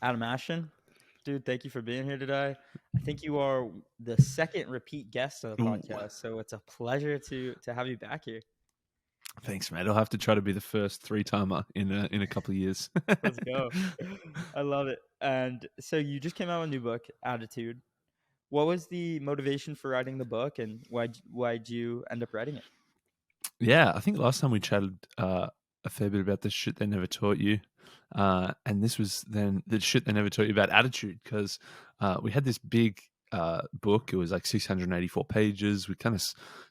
Adam Ashton, dude, thank you for being here today. I think you are the second repeat guest on the Ooh, podcast, so it's a pleasure to have you back here. thanks, mate. I'll have to try to be the first three-timer in a couple of years. Let's go. I love it. And so you just came out with a new book, Attitude. What was the motivation for writing the book, and why'd you end up writing it? Yeah, I think last time we chatted a fair bit about the shit they never taught you, and this was then the shit they never taught you about attitude because we had this big book. It was like 684 pages. We kind of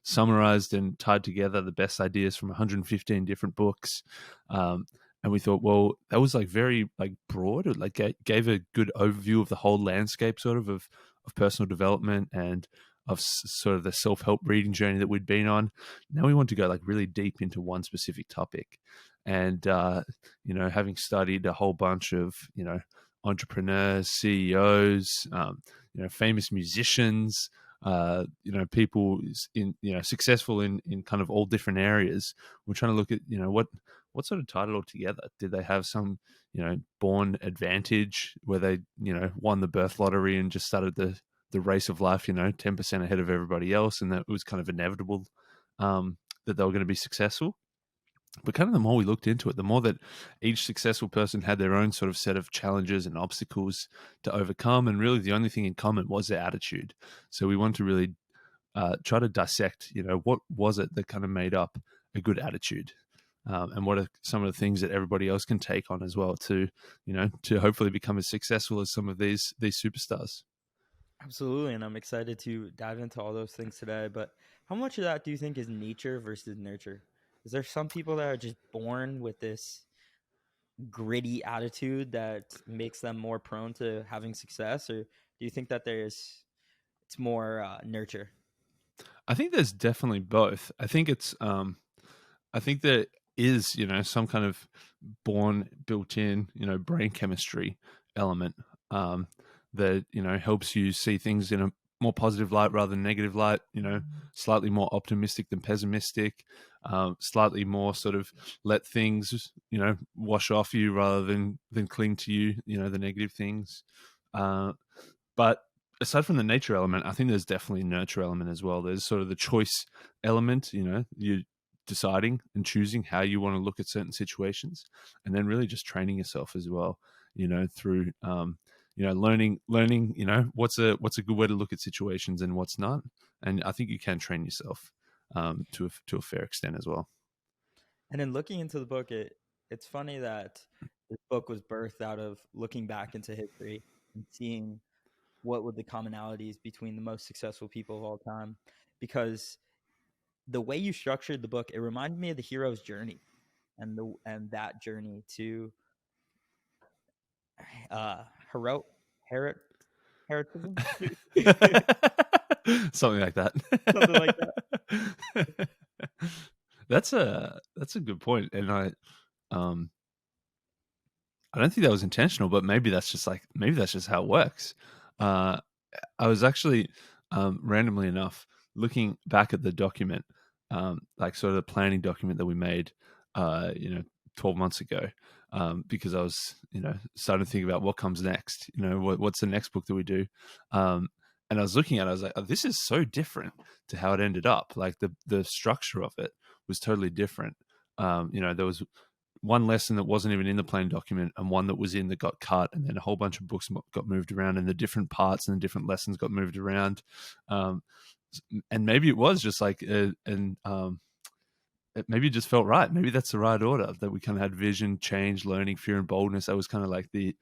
summarized and tied together the best ideas from 115 different books. And we thought, well, that was like very like broad. It like gave a good overview of the whole landscape, sort of personal development and of sort of the self-help reading journey that we'd been on. Now we want to go like really deep into one specific topic. And having studied a whole bunch of entrepreneurs, CEOs, famous musicians, people in successful in kind of all different areas, we're trying to look at what sort of tied it all together. Did they have some born advantage where they won the birth lottery and just started the race of life 10% ahead of everybody else, and that it was kind of inevitable that they were going to be successful? But kind of the more we looked into it, the more that each successful person had their own sort of set of challenges and obstacles to overcome, and really the only thing in common was their attitude. So we want to really try to dissect what was it that kind of made up a good attitude, and what are some of the things that everybody else can take on as well to to hopefully become as successful as some of these superstars. Absolutely, and I'm excited to dive into all those things today. But how much of that do you think is nature versus nurture? Is there some people that are just born with this gritty attitude that makes them more prone to having success, or do you think that it's more nurture? I think there's definitely both. I think I think there is, some kind of born, built-in, brain chemistry element that helps you see things in a more positive light rather than negative light. Slightly more optimistic than pessimistic. Slightly more sort of let things wash off you rather than cling to you. The negative things. But aside from the nature element, I think there's definitely a nurture element as well. There's sort of the choice element. You deciding and choosing how you want to look at certain situations, and then really just training yourself as well through learning what's a good way to look at situations and what's not. And I think you can train yourself to a fair extent as well. And in looking into the book, it's funny that this book was birthed out of looking back into history and seeing what were the commonalities between the most successful people of all time. Because the way you structured the book, it reminded me of the hero's journey and that journey to hero hero heroism, Something like that. something like that. That's a good point, and um I don't think that was intentional, but maybe that's just how it works. Uh, I was actually randomly enough looking back at the document, like sort of the planning document that we made, uh, you know, 12 months ago, because I was, starting to think about what comes next. What's the next book that we do? And I was looking at it, I was like, oh, this is so different to how it ended up. Like the structure of it was totally different. There was one lesson that wasn't even in the plan document and one that was in that got cut, and then a whole bunch of books got moved around and the different parts and the different lessons got moved around. And maybe it was just like maybe it just felt right. Maybe that's the right order, that we kind of had vision, change, learning, fear, and boldness. That was kind of like the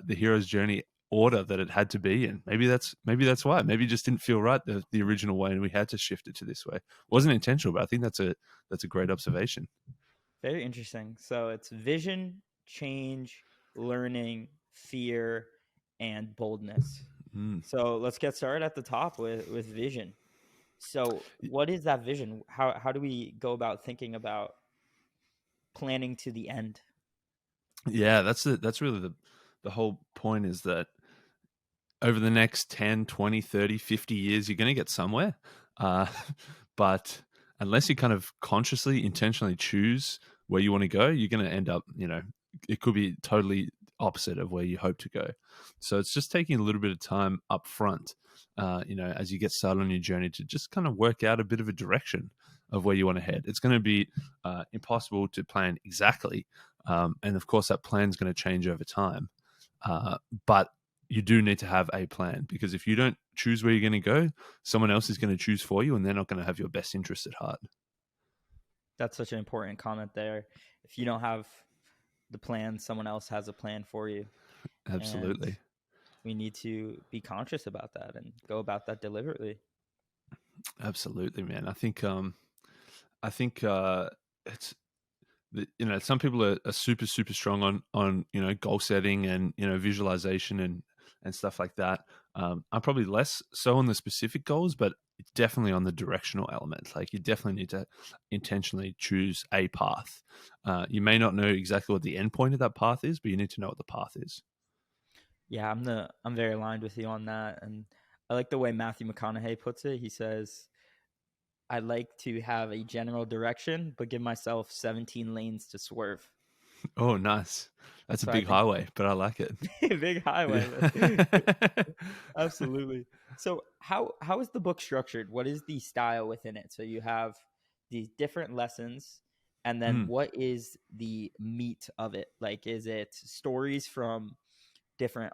hero's journey order that it had to be in. Maybe that's why. Maybe it just didn't feel right the original way, and we had to shift it to this way. It wasn't intentional, but I think that's a great observation. Very interesting. So it's vision, change, learning, fear, and boldness. Mm. So let's get started at the top with vision. So what is that vision? How do we go about thinking about planning to the end? Yeah, that's really the whole point, is that over the next 10, 20, 30, 50 years, you're going to get somewhere. Uh, but unless you kind of consciously, intentionally choose where you want to go, you're going to end up, it could be totally opposite of where you hope to go. So it's just taking a little bit of time up front, as you get started on your journey, to just kind of work out a bit of a direction of where you want to head. It's going to be impossible to plan exactly. And of course, that plan is going to change over time. But you do need to have a plan, because if you don't choose where you're going to go, someone else is going to choose for you, and they're not going to have your best interest at heart. That's such an important comment there. If you don't have the plan, someone else has a plan for you. Absolutely. And we need to be conscious about that and go about that deliberately. Absolutely, man. I think it's, some people are super strong on goal setting and visualization and stuff like that. I'm probably less so on the specific goals, but definitely on the directional element. Like, you definitely need to intentionally choose a path. You may not know exactly what the end point of that path is, but you need to know what the path is. Yeah, I'm very aligned with you on that. And I like the way Matthew McConaughey puts it. He says, I like to have a general direction, but give myself 17 lanes to swerve. Oh, nice. That's That's a what I big think. highway, but I like it. Big highway. Yeah. Absolutely. So how is the book structured? What is the style within it? So you have these different lessons, and then Mm. what is the meat of it? Like, is it stories from different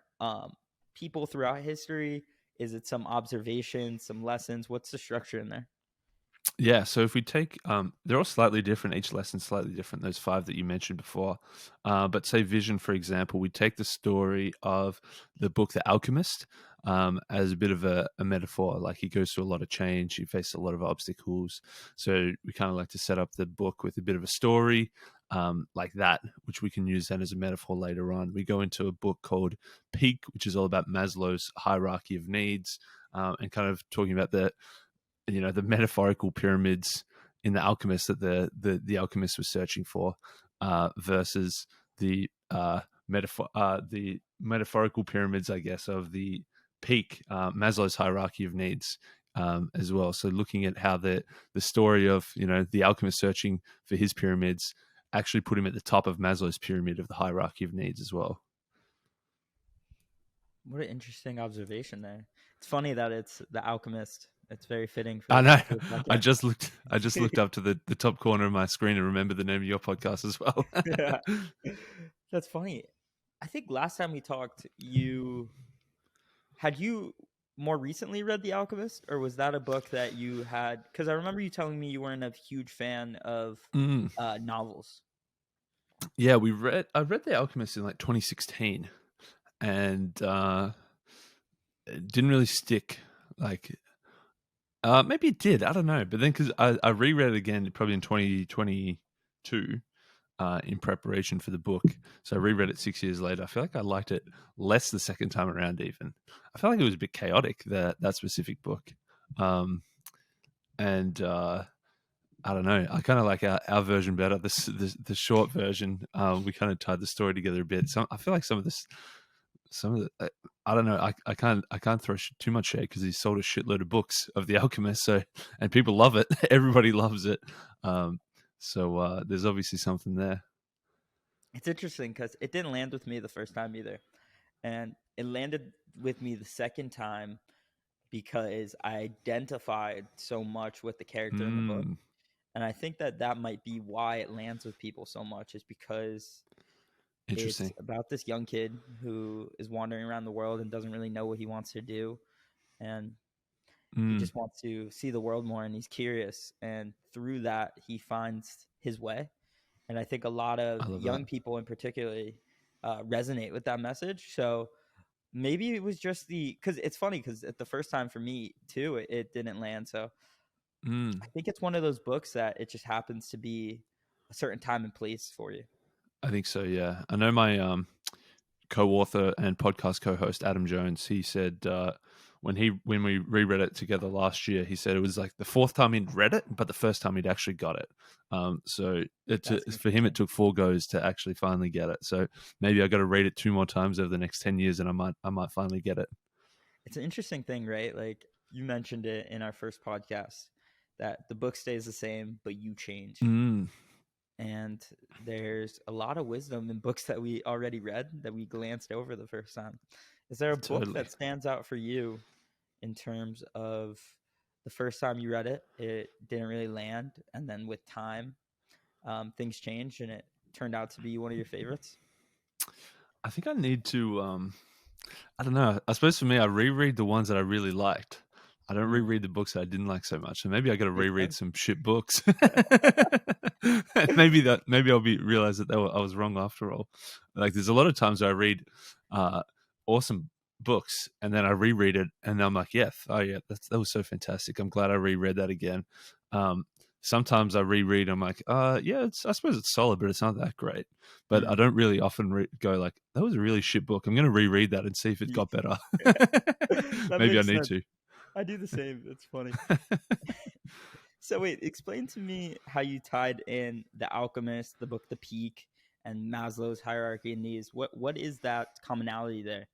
people throughout history? Is it some observations, some lessons? What's the structure in there? Yeah, so if we take, they're all slightly different. Each lesson's slightly different. Those five that you mentioned before, but say Vision, for example, we take the story of the book The Alchemist as a bit of a metaphor. Like, he goes through a lot of change, he faces a lot of obstacles. So we kind of like to set up the book with a bit of a story like that, which we can use then as a metaphor later on. We go into a book called Peak, which is all about Maslow's hierarchy of needs, and kind of talking about the metaphorical pyramids in the Alchemist that the alchemist was searching for, versus the the metaphorical pyramids, I guess, of the peak, Maslow's hierarchy of needs, as well. So looking at how the story of the alchemist searching for his pyramids actually put him at the top of Maslow's pyramid of the hierarchy of needs as well. What an interesting observation there. It's funny that it's The Alchemist. It's very fitting I know. for the I podcast. just looked. I just looked up to the top corner of my screen and remembered the name of your podcast as well. Yeah. That's funny. I think last time we talked, you more recently read The Alchemist, or was that a book that you had? Because I remember you telling me you weren't a huge fan of Mm. novels. Yeah, I read The Alchemist in like 2016, and it didn't really stick. Like, maybe it did. I don't know. But then, because I reread it again probably in 2022, in preparation for the book. So I reread it 6 years later. I feel like I liked it less the second time around. Even I felt like it was a bit chaotic, that specific book. And I don't know. I kind of like our version better. The short version. We kind of tied the story together a bit. I feel like some of the I don't know. I can't throw too much shade because he sold a shitload of books of The Alchemist. So, and people love it. Everybody loves it. So there's obviously something there. It's interesting because it didn't land with me the first time either, and it landed with me the second time because I identified so much with the character in the book. Mm, And I think that might be why it lands with people so much, is because it's interesting. about this young kid who is wandering around the world and doesn't really know what he wants to do. And he Mm, just wants to see the world more, and he's curious. And through that, he finds his way. And I think a lot of I love that. young people in particular resonate with that message. So maybe it was just because it's funny, because at the first time for me too, it didn't land. So Mm, I think it's one of those books that it just happens to be a certain time and place for you. I think so. Yeah, I know my co-author and podcast co-host Adam Jones. He said when we reread it together last year, he said it was like the fourth time he'd read it, but the first time he'd actually got it. So That's for him, it interesting. took 4 goes to actually finally get it. So maybe I got to read it 2 more times over the next 10 years, and I might finally get it. It's an interesting thing, right? Like, you mentioned it in our first podcast that the book stays the same, but you change. Mm, and there's a lot of wisdom in books that we already read that we glanced over the first time. Is there a book Totally. that stands out for you in terms of the first time you read it, it didn't really land, and then with time, things changed and it turned out to be one of your favorites? I think I need to. I don't know. I suppose for me, I reread the ones that I really liked. I don't Mm, reread the books that I didn't like so much. So maybe I got to makes reread sense. some shit books. Maybe I'll be realize that I was wrong after all. Like there's a lot of times where I read uh, awesome books and then I reread it and I'm like, yeah, oh yeah, that was so fantastic. I'm glad I reread that again. Um, Sometimes I reread. I'm like, yeah, I suppose it's solid, but it's not that great. But I Mm. don't really often go like, that was a really shit book. I'm going to reread that and see if it got better. That Maybe I makes need sense. to. I do the same. It's funny. So wait, explain to me how you tied in The Alchemist, the book The Peak, and Maslow's hierarchy of needs. What is that commonality there?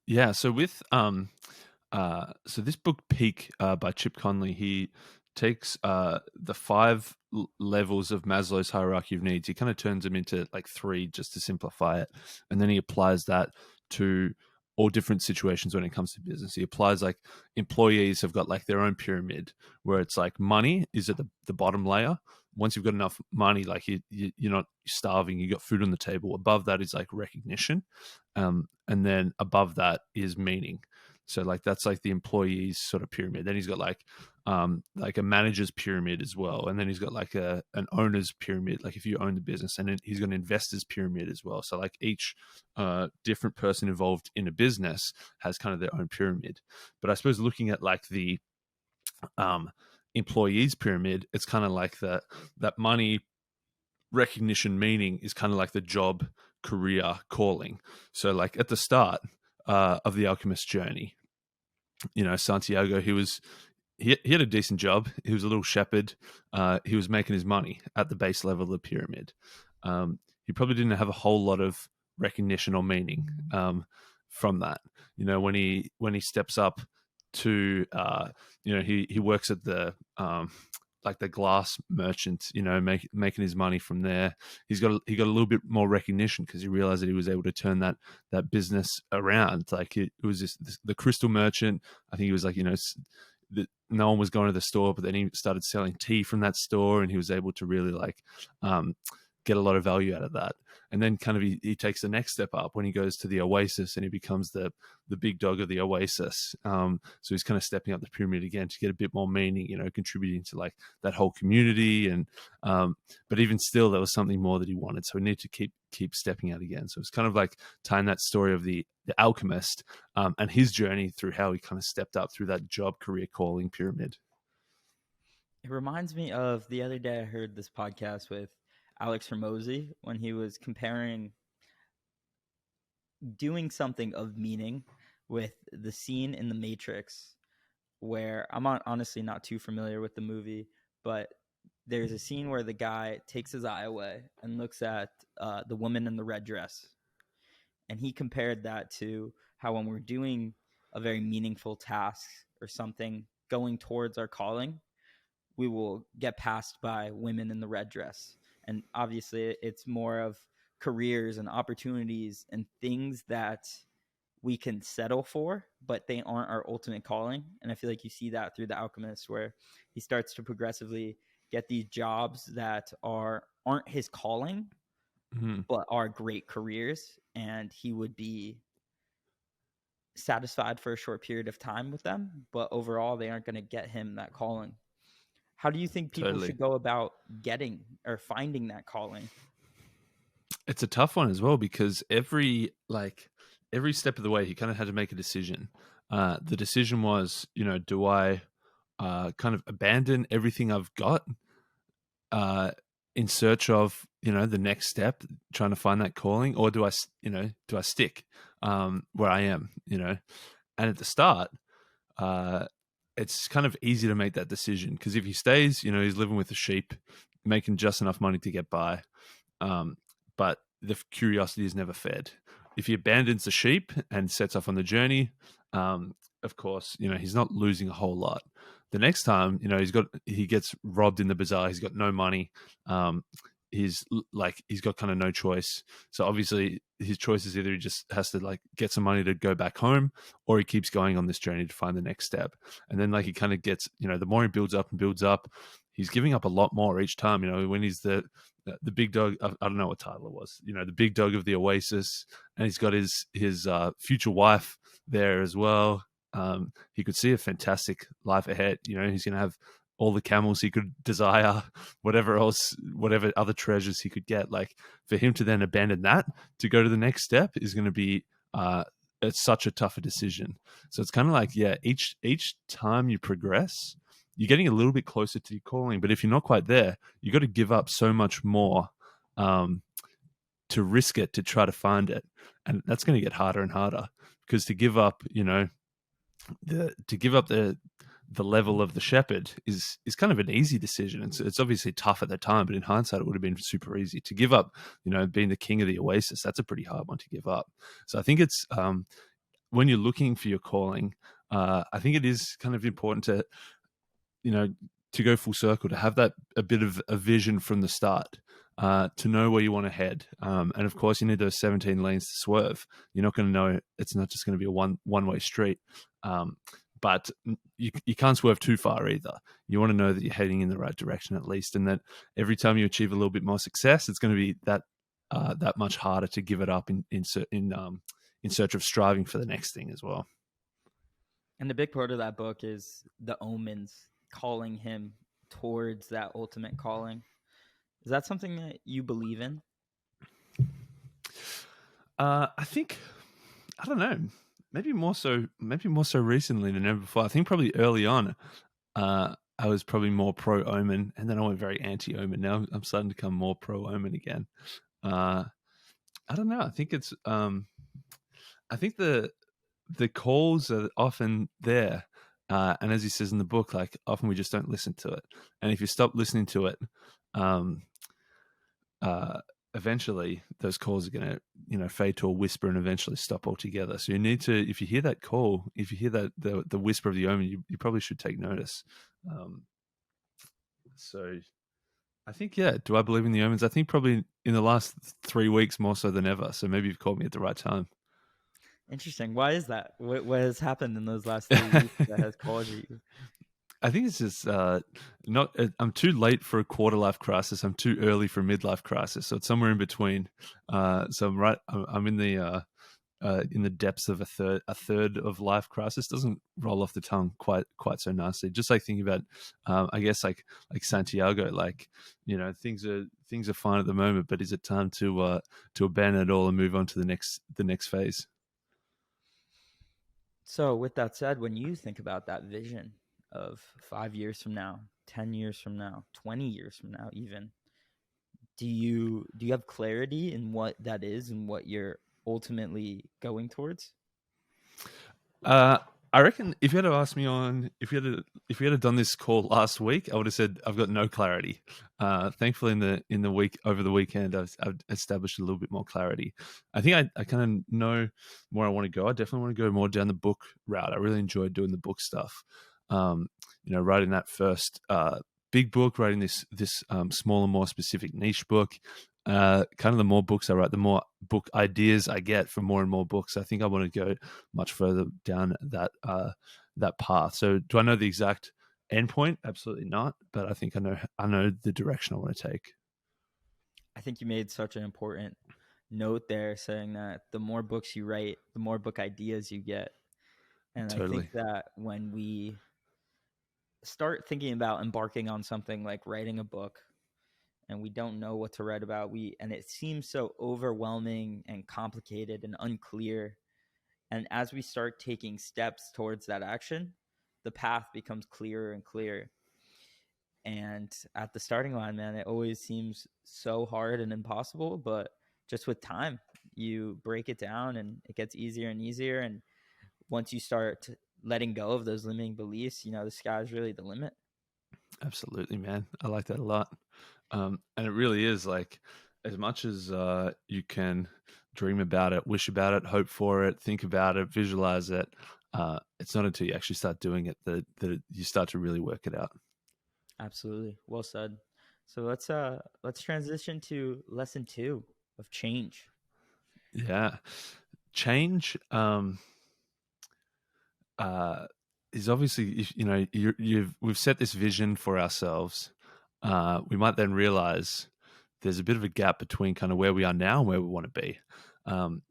Yeah. So with so this book Peak by Chip Conley, he takes the five levels of Maslow's hierarchy of needs. He kind of turns them into like three just to simplify it, and then he applies that to all different situations when it comes to business. He applies like employees have got like their own pyramid where it's like money is at the bottom layer. Once you've got enough money, like you're not starving, you got food on the table. Above that is like recognition, and then above that is meaning. So like that's like the employees sort of pyramid. Then he's got like a manager's pyramid as well, and then he's got like an owner's pyramid. Like if you own the business, and then he's got an investor's pyramid as well. So like each different person involved in a business has kind of their own pyramid. But I suppose looking at like the um, employees pyramid, it's kind of like that money recognition meaning is kind of like the job career calling. So like at the start of the alchemist journey, Santiago, he had a decent job. He was a little shepherd. He was making his money at the base level of the pyramid. He probably didn't have a whole lot of recognition or meaning from that. When he steps up to, he works at the like the glass merchant, making his money from there. He got a little bit more recognition because he realized that he was able to turn that business around. Like it was the crystal merchant. I think he was like, no one was going to the store, but then he started selling tea from that store, and he was able to really like get a lot of value out of that. And then kind of he takes the next step up when he goes to the Oasis, and he becomes the big dog of the Oasis. So he's kind of stepping up the pyramid again to get a bit more meaning, contributing to like that whole community. And but even still, there was something more that he wanted, so he needed to keep stepping out again. So it's kind of like tying that story of the alchemist and his journey through how he kind of stepped up through that job career calling pyramid. It reminds me of the other day I heard this podcast with Alex Hermosi when he was comparing doing something of meaning with the scene in The Matrix where honestly not too familiar with the movie, but there's a scene where the guy takes his eye away and looks at the woman in the red dress. And he compared that to how when we're doing a very meaningful task or something going towards our calling, we will get passed by women in the red dress. And obviously, it's more of careers and opportunities and things that we can settle for, but they aren't our ultimate calling. And I feel like you see that through The Alchemist, where he starts to progressively get these jobs that aren't his calling, Mm-hmm. but are great careers, and he would be satisfied for a short period of time with them, but overall they aren't going to get him that calling. How do you think people Totally. should go about getting or finding that calling? It's a tough one as well because every step of the way he kind of had to make a decision. The decision was, do I kind of abandon everything I've got uh, in search of the next step, trying to find that calling, or do I stick where I am? And at the start, uh, it's kind of easy to make that decision because if he stays, he's living with the sheep, making just enough money to get by. But the curiosity is never fed. If he abandons the sheep and sets off on the journey, of course, he's not losing a whole lot. The next time, he gets robbed in the bazaar. He's got no money. he's got kind of no choice. So obviously his choice is either he just has to like get some money to go back home, or he keeps going on this journey to find the next step. And then like he kind of gets, the more he builds up and builds up, he's giving up a lot more each time. When he's the big dog, I don't know what title it was, the big dog of the Oasis, and he's got his future wife there as well. He could see a fantastic life ahead. He's going to have all the camels he could desire, whatever other treasures he could get. Like, for him to then abandon that to go to the next step is going to be it's such a tougher decision. So it's kind of like, yeah, each time you progress, you're getting a little bit closer to your calling. But if you're not quite there, you got to give up so much more to risk it, to try to find it. And that's going to get harder and harder, because to give up, the level of the shepherd is kind of an easy decision. It's obviously tough at the time, but in hindsight, it would have been super easy to give up. Being the king of the Oasis, that's a pretty hard one to give up. So I think it's when you're looking for your calling, I think it is kind of important to, to go full circle, to have that a bit of a vision from the start. To know where you want to head, and of course, you need those 17 lanes to swerve. You're not going to know; it's not just going to be a one-way street. But you can't swerve too far either. You want to know that you're heading in the right direction at least, and that every time you achieve a little bit more success, it's going to be that much harder to give it up in search of striving for the next thing as well. And the big part of that book is the omens calling him towards that ultimate calling. Is that something that you believe in? I think, I don't know, maybe more so recently than ever before. I think probably early on, I was probably more pro omen, and then I went very anti omen. Now I'm starting to become more pro omen again. I don't know. I think it's I think the calls are often there, and as he says in the book, like, often we just don't listen to it. And if you stop listening to it, eventually those calls are going to fade to a whisper and eventually stop altogether. So you need to, if you hear that call, if you hear that the whisper of the omen, you probably should take notice. So I think, yeah, do I believe in the omens? I think probably in the last 3 weeks more so than ever. So maybe you've called me at the right time. Interesting. Why is that? What has happened in those last 3 weeks that has caused you? I think it's just not. I'm too late for a quarter life crisis. I'm too early for a midlife crisis. So it's somewhere in between. So I'm in the depths of a third of life crisis. Doesn't roll off the tongue quite so nicely. Just like thinking about, I guess like Santiago. Like, things are fine at the moment, but is it time to abandon it all and move on to the next phase? So with that said, when you think about that vision of 5 years from now, 10 years from now, 20 years from now, even, do you have clarity in what that is and what you're ultimately going towards? I reckon if you had to ask me if you had done this call last week, I would have said I've got no clarity. Thankfully, in the week over the weekend, I've established a little bit more clarity. I think I kind of know where I want to go. I definitely want to go more down the book route. I really enjoyed doing the book stuff. Writing that first big book, writing this smaller, more specific niche book. Kind of the more books I write, the more book ideas I get from more and more books. I think I want to go much further down that path. So, do I know the exact endpoint? Absolutely not. But I think I know the direction I want to take. I think you made such an important note there, saying that the more books you write, the more book ideas you get. And Totally. I think that when we start thinking about embarking on something like writing a book, and we don't know what to write about, and it seems so overwhelming and complicated and unclear. And as we start taking steps towards that action, the path becomes clearer and clearer. And at the starting line, man, it always seems so hard and impossible, but just with time, you break it down and it gets easier and easier. And once you start letting go of those limiting beliefs, the sky's really the limit. Absolutely, man. I like that a lot. And it really is, like, as much as you can dream about it, wish about it, hope for it, think about it, visualize it, it's not until you actually start doing it that you start to really work it out. Absolutely. Well said. So let's transition to lesson 2 of change. Yeah. Change uh is obviously, if you know, we've set this vision for ourselves. We might then realize there's a bit of a gap between kind of where we are now and where we want to be. Um,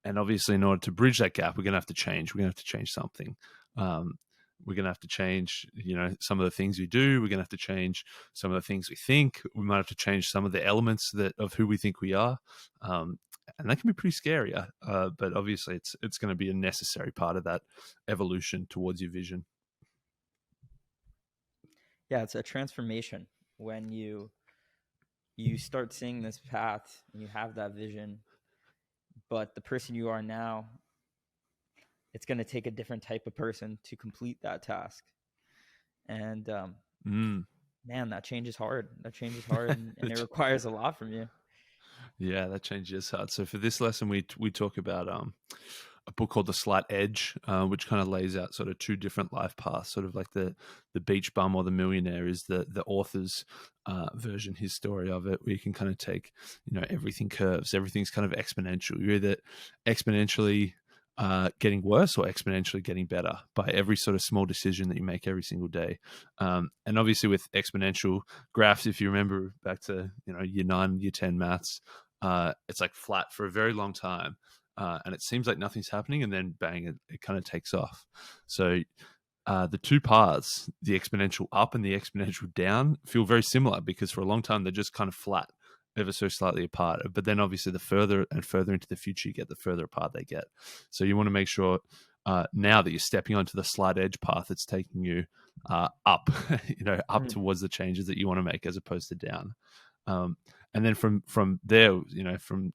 and obviously, in order to bridge that gap, we're going to have to change. We're going to have to change something. Um, we're going to have to change, some of the things we do. We're going to have to change some of the things we think. We might have to change some of the elements of who we think we are, and that can be pretty scary. But obviously, it's going to be a necessary part of that evolution towards your vision. Yeah, it's a transformation when you start seeing this path and you have that vision, but the person you are now, it's going to take a different type of person to complete that task. And Mm. man, that change is hard. That change is hard, and it requires a lot from you. Yeah, that changes hard. So for this lesson, we talk about a book called The Slight Edge, which kind of lays out sort of two different life paths. Sort of like the beach bum or the millionaire is the author's version, his story of it, where you can kind of take, everything curves, everything's kind of exponential. You're either exponentially getting worse or exponentially getting better by every sort of small decision that you make every single day. And obviously with exponential graphs, if you remember back to year 9, year 10 maths, it's like flat for a very long time. And it seems like nothing's happening, and then bang, it kind of takes off. So the two paths, the exponential up and the exponential down, feel very similar because for a long time they're just kind of flat, ever so slightly apart. But then obviously the further and further into the future you get, the further apart they get. So you want to make sure now that you're stepping onto the slight edge path, it's taking you up, up towards the changes that you want to make as opposed to down. And then from there, from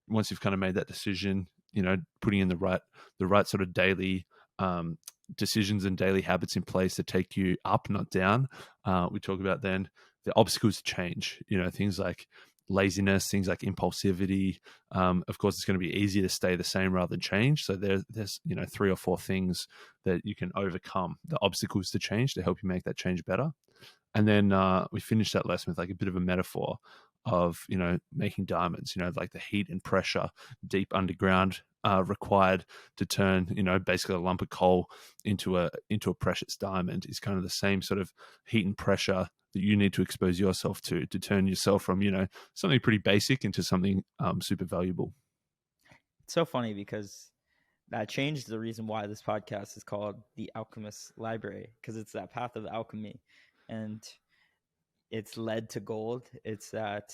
once you've kind of made that decision, putting in the right sort of daily decisions and daily habits in place to take you up, not down. We talk about then the obstacles to change, things like laziness, things like impulsivity. Of course, it's going to be easier to stay the same rather than change. So there's 3 or 4 things that you can overcome, the obstacles to change, to help you make that change better. And then we finished that lesson with like a bit of a metaphor of making diamonds, like the heat and pressure deep underground required to turn basically a lump of coal into a precious diamond is kind of the same sort of heat and pressure that you need to expose yourself to turn yourself from something pretty basic into something super valuable. It's so funny because that changed the reason why this podcast is called The Alchemist's Library, because it's that path of alchemy, and it's led to gold. It's that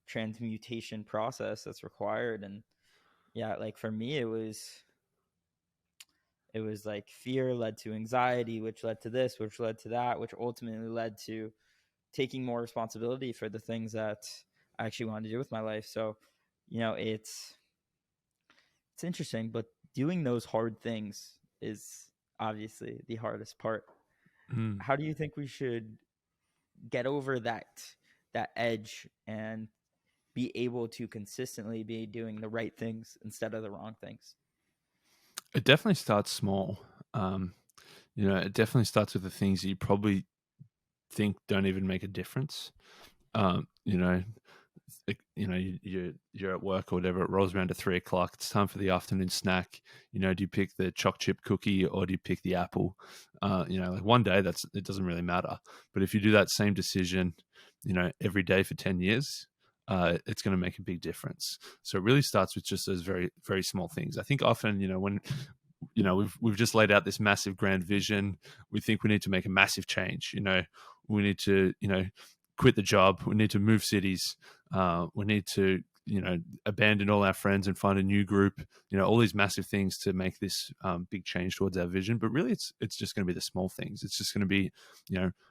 transmutation process that's required. And yeah, like for me, it was like fear led to anxiety, which led to this, which led to that, which ultimately led to taking more responsibility for the things that I actually wanted to do with my life. So, it's interesting, but doing those hard things is obviously the hardest part. Mm. How do you think we should get over that edge and be able to consistently be doing the right things instead of the wrong things? It definitely starts small. It definitely starts with the things that you probably think don't even make a difference. Um, you know, you're at work or whatever. It rolls around to 3 o'clock. It's time for the afternoon snack. Do you pick the choc chip cookie or do you pick the apple? Like one day it doesn't really matter. But if you do that same decision, every day for 10 years, it's going to make a big difference. So it really starts with just those very, very small things. I think often, when we've just laid out this massive grand vision, we think we need to make a massive change. We need to quit the job, we need to move cities, we need to abandon all our friends and find a new group, all these massive things to make this big change towards our vision. But really it's just going to be the small things. It's just going to be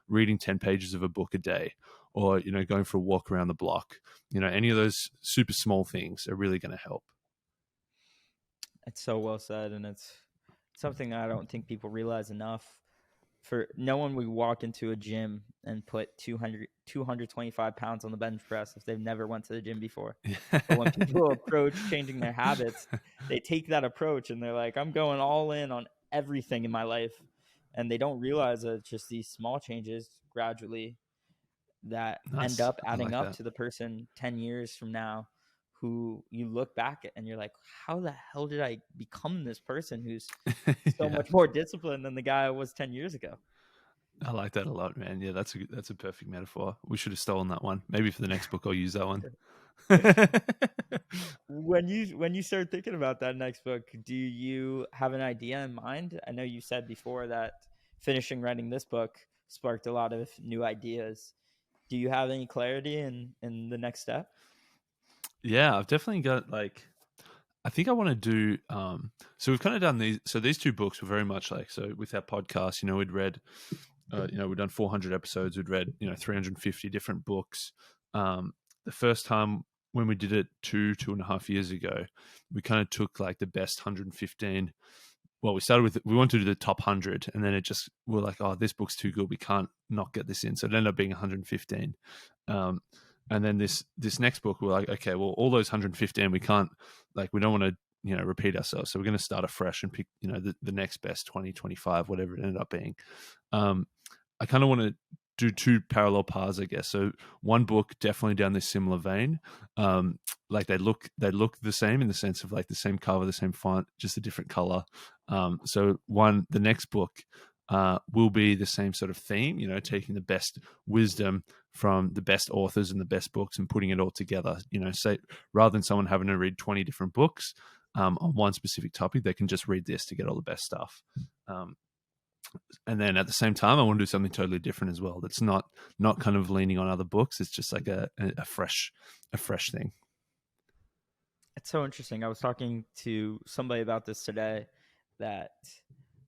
reading 10 pages of a book a day, or going for a walk around the block. Any of those super small things are really going to help. It's so well said, and it's something I don't think people realize enough. For no one would walk into a gym and put 225 pounds on the bench press if they've never went to the gym before. But when people approach changing their habits, they take that approach and they're like, I'm going all in on everything in my life. And they don't realize that it's just these small changes gradually that end Nice. up I adding like up that. to the person 10 years from now who you look back at and you're like, how the hell did I become this person who's so Yeah. much more disciplined than the guy I was 10 years ago? I like that a lot, man. Yeah, that's a perfect metaphor. We should have stolen that one. Maybe for the next book I'll use that one. When you start thinking about that next book, do you have an idea in mind? I know you said before that finishing writing this book sparked a lot of new ideas. Do you have any clarity in the next step? Yeah, I've definitely got like I think I want to do so we've kind of done these two books were very much like so with our podcast, we'd read we've done 400 episodes, we'd read 350 different books. The first time when we did it 2.5 years ago, we kind of took like the best 115. Well, we wanted to do the top 100, and then we're like, oh, this book's too good, we can't not get this in, so it ended up being 115. um, and then this next book, we're like, okay, well, all those 115, we can't, like, we don't want to repeat ourselves, so we're going to start afresh and pick the next best 20, 25, whatever it ended up being. I kind of want to do two parallel paths, I guess. So one book definitely down this similar vein. Like they look the same in the sense of like the same cover, the same font, just a different color. So the next book will be the same sort of theme, taking the best wisdom from the best authors and the best books and putting it all together. Say rather than someone having to read 20 different books on one specific topic, they can just read this to get all the best stuff. And then at the same time, I want to do something totally different as well. That's not kind of leaning on other books. It's just like a fresh thing. It's so interesting. I was talking to somebody about this today, that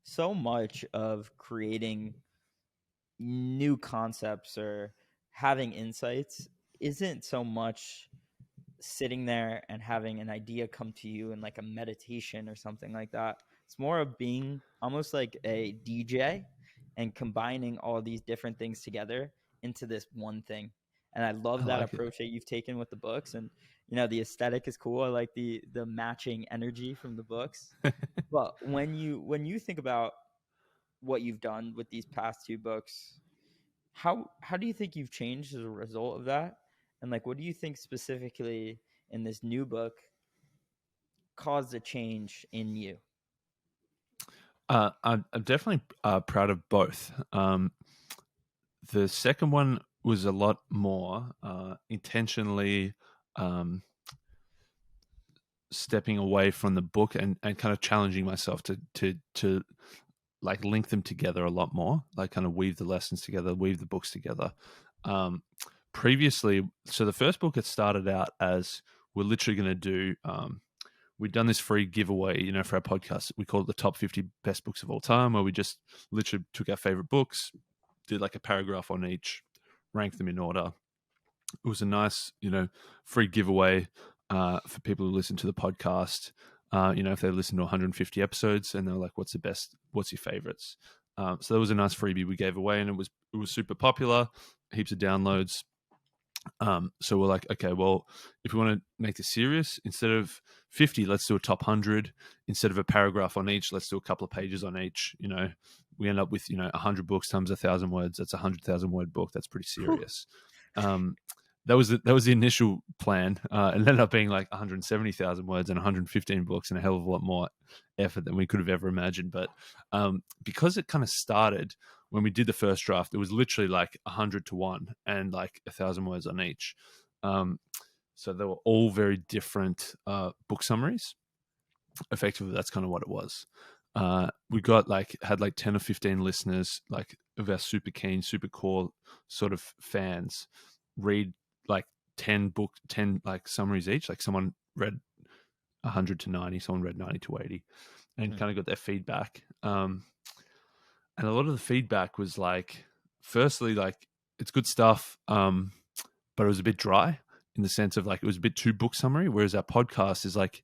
so much of creating new concepts or having insights isn't so much sitting there and having an idea come to you in like a meditation or something like that. It's more of being almost like a DJ and combining all these different things together into this one thing. And I I love that like it. approach that you've taken with the books. And the aesthetic is cool. I like the matching energy from the books. But when you think about what you've done with these past two books, how do you think you've changed as a result of that? And like, what do you think specifically in this new book caused a change in you? I'm definitely proud of both. The second one was a lot more intentionally stepping away from the book and kind of challenging myself to like link them together a lot more, like kind of weave the lessons together, weave the books together. Um, Previously, so the first book, it started out as we're literally going to do. We'd done this free giveaway, for our podcast. We called it the top 50 best books of all time, where we just literally took our favorite books, did like a paragraph on each, ranked them in order. It was a nice, free giveaway for people who listen to the podcast. If they listen to 150 episodes and they're like, "What's the best? What's your favorites?" So that was a nice freebie we gave away, and it was super popular, heaps of downloads. So we're like, okay, well, if we want to make this serious, instead of 50, let's do a top 100. Instead of a paragraph on each, let's do a couple of pages on each. We end up with 100 books times 1,000 words. That's a 100,000 word book. That's pretty serious. That was the initial plan. It ended up being like 170,000 words and 115 books and a hell of a lot more effort than we could have ever imagined. But because it kind of started when we did the first draft, it was literally like 100 to 1 and like 1,000 words on each. So they were all very different book summaries. Effectively, that's kind of what it was. We had like 10 or 15 listeners, like of our super keen, super core sort of fans, read like 10 like summaries each. Like someone read 100 to 90, someone read 90 to 80, and kind of got their feedback. And a lot of the feedback was like, firstly, like it's good stuff, but it was a bit dry in the sense of like it was a bit too book summary. Whereas our podcast is like,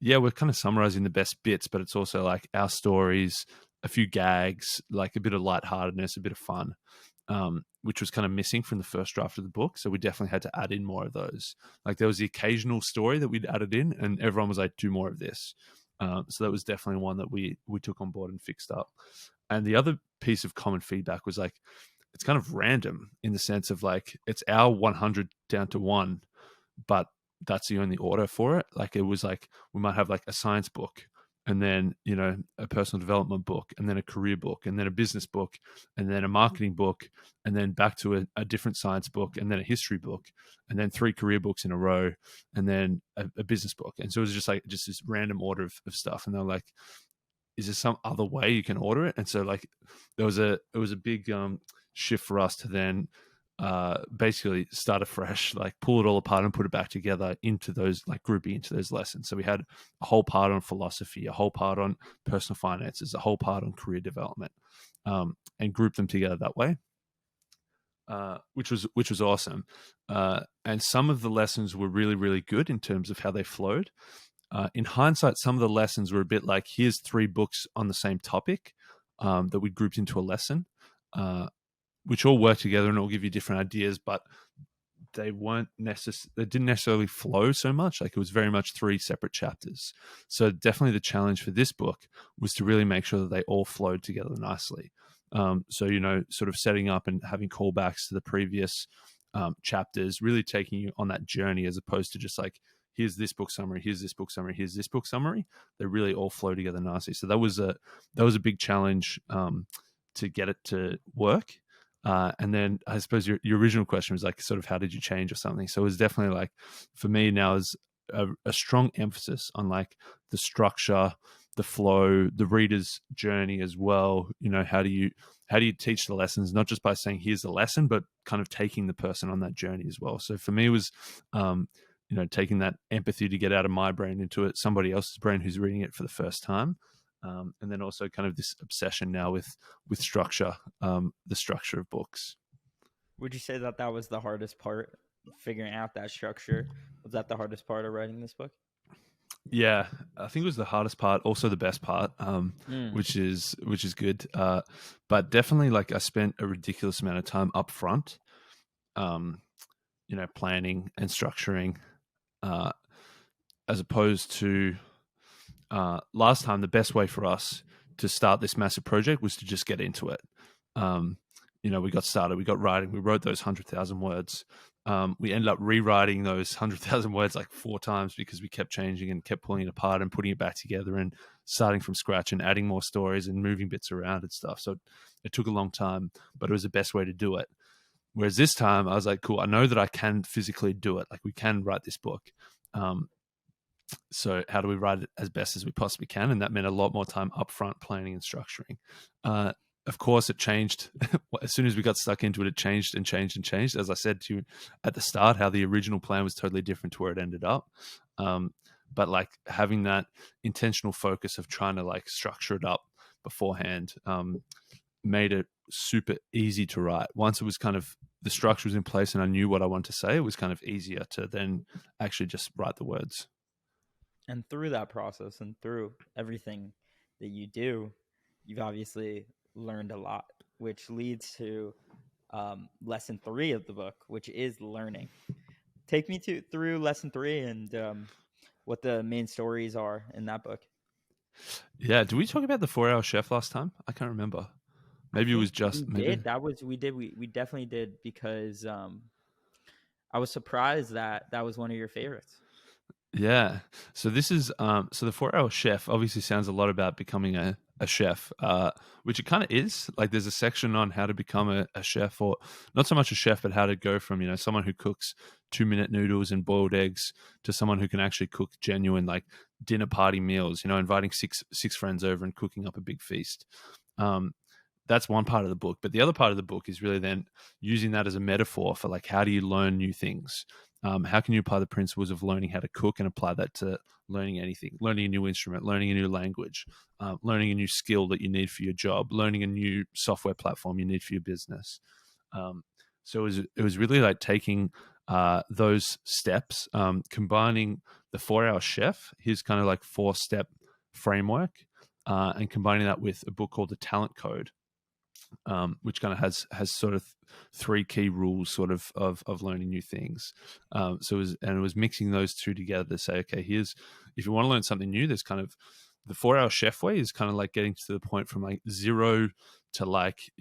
yeah, we're kind of summarizing the best bits, but it's also like our stories, a few gags, like a bit of lightheartedness, a bit of fun, which was kind of missing from the first draft of the book. So we definitely had to add in more of those. Like there was the occasional story that we'd added in, and everyone was like, do more of this. So that was definitely one that we took on board and fixed up. And the other piece of common feedback was like, it's kind of random in the sense of like it's our 100 down to 1, but that's the only order for it. Like it was like we might have like a science book, and then a personal development book, and then a career book, and then a business book, and then a marketing book, and then back to a different science book, and then a history book, and then 3 career books in a row, and then a business book. And so it was just like just this random order of stuff. And they're like, is there some other way you can order it? And so like it was a big shift for us to then basically start afresh, like pull it all apart and put it back together into those, like grouping into those lessons. So we had a whole part on philosophy, a whole part on personal finances, a whole part on career development, and group them together that way. Which was awesome. And some of the lessons were really, really good in terms of how they flowed. In hindsight, some of the lessons were a bit like, here's 3 books on the same topic that we grouped into a lesson, which all work together and all give you different ideas, but they didn't necessarily flow so much. Like it was very much 3 separate chapters. So definitely the challenge for this book was to really make sure that they all flowed together nicely. So, sort of setting up and having callbacks to the previous chapters, really taking you on that journey, as opposed to just like, here's this book summary, here's this book summary, here's this book summary. They really all flow together nicely. So that was a big challenge to get it to work. And then I suppose your original question was like, sort of, how did you change or something? So it was definitely like, for me now is a strong emphasis on like the structure, the flow, the reader's journey as well. How do you teach the lessons, not just by saying here's the lesson, but kind of taking the person on that journey as well. So for me it was taking that empathy to get out of my brain into somebody else's brain who's reading it for the first time. And then also kind of this obsession now with structure, the structure of books. Would you say that was the hardest part, figuring out that structure? Was that the hardest part of writing this book? Yeah, I think it was the hardest part, also the best part, which is good. But definitely, like, I spent a ridiculous amount of time up front, planning and structuring, as opposed to last time. The best way for us to start this massive project was to just get into it. We got started, we got writing, we wrote those 100,000 words. We ended up rewriting those 100,000 words like 4 times because we kept changing and kept pulling it apart and putting it back together and starting from scratch and adding more stories and moving bits around and stuff. So it took a long time, but it was the best way to do it. Whereas this time I was like, cool, I know that I can physically do it. Like, we can write this book. So how do we write it as best as we possibly can? And that meant a lot more time upfront planning and structuring. Of course, it changed. As soon as we got stuck into it, it changed and changed and changed. As I said to you at the start, how the original plan was totally different to where it ended up. But like having that intentional focus of trying to like structure it up beforehand made it super easy to write. Once it was kind of, the structure was in place and I knew what I wanted to say, it was kind of easier to then actually just write the words. And through that process and through everything that you do, you've obviously learned a lot, which leads to lesson 3 of the book, which is learning. Take me through lesson 3 and what the main stories are in that book. Yeah, did we talk about the 4-Hour Chef last time? I can't remember. Maybe it was just we did. We definitely did, because I was surprised that was one of your favorites. Yeah. So this is so the 4-Hour Chef obviously sounds a lot about becoming a chef, which it kind of is. Like, there's a section on how to become a chef, or not so much a chef, but how to go from, someone who cooks 2-minute noodles and boiled eggs to someone who can actually cook genuine, like, dinner party meals, inviting six friends over and cooking up a big feast. That's one part of the book. But the other part of the book is really then using that as a metaphor for, like, how do you learn new things? How can you apply the principles of learning how to cook and apply that to learning anything, learning a new instrument, learning a new language, learning a new skill that you need for your job, learning a new software platform you need for your business. So it was really like taking those steps, combining the 4-Hour Chef, his kind of like 4-step framework, and combining that with a book called The Talent Code, which kind of has sort of 3 key rules sort of learning new things. So it was mixing those 2 together to say, okay, if you want to learn something new, there's kind of the 4-Hour Chef way is kind of like getting to the point from like 0 to like,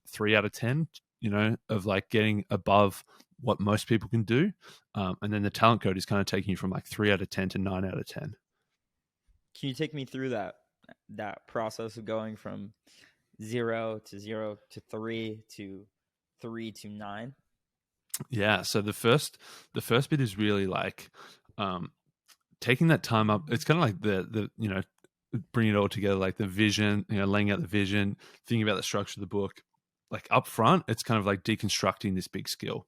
3 out of 10, of like getting above what most people can do. And then the talent code is kind of taking you from like 3 out of 10 to 9 out of 10. Can you take me through that process of going from 0 to 3 to 9? Yeah. So the first bit is really like taking that time up. It's kind of like the bring it all together, like the vision, laying out the vision, thinking about the structure of the book. Like up front, it's kind of like deconstructing this big skill.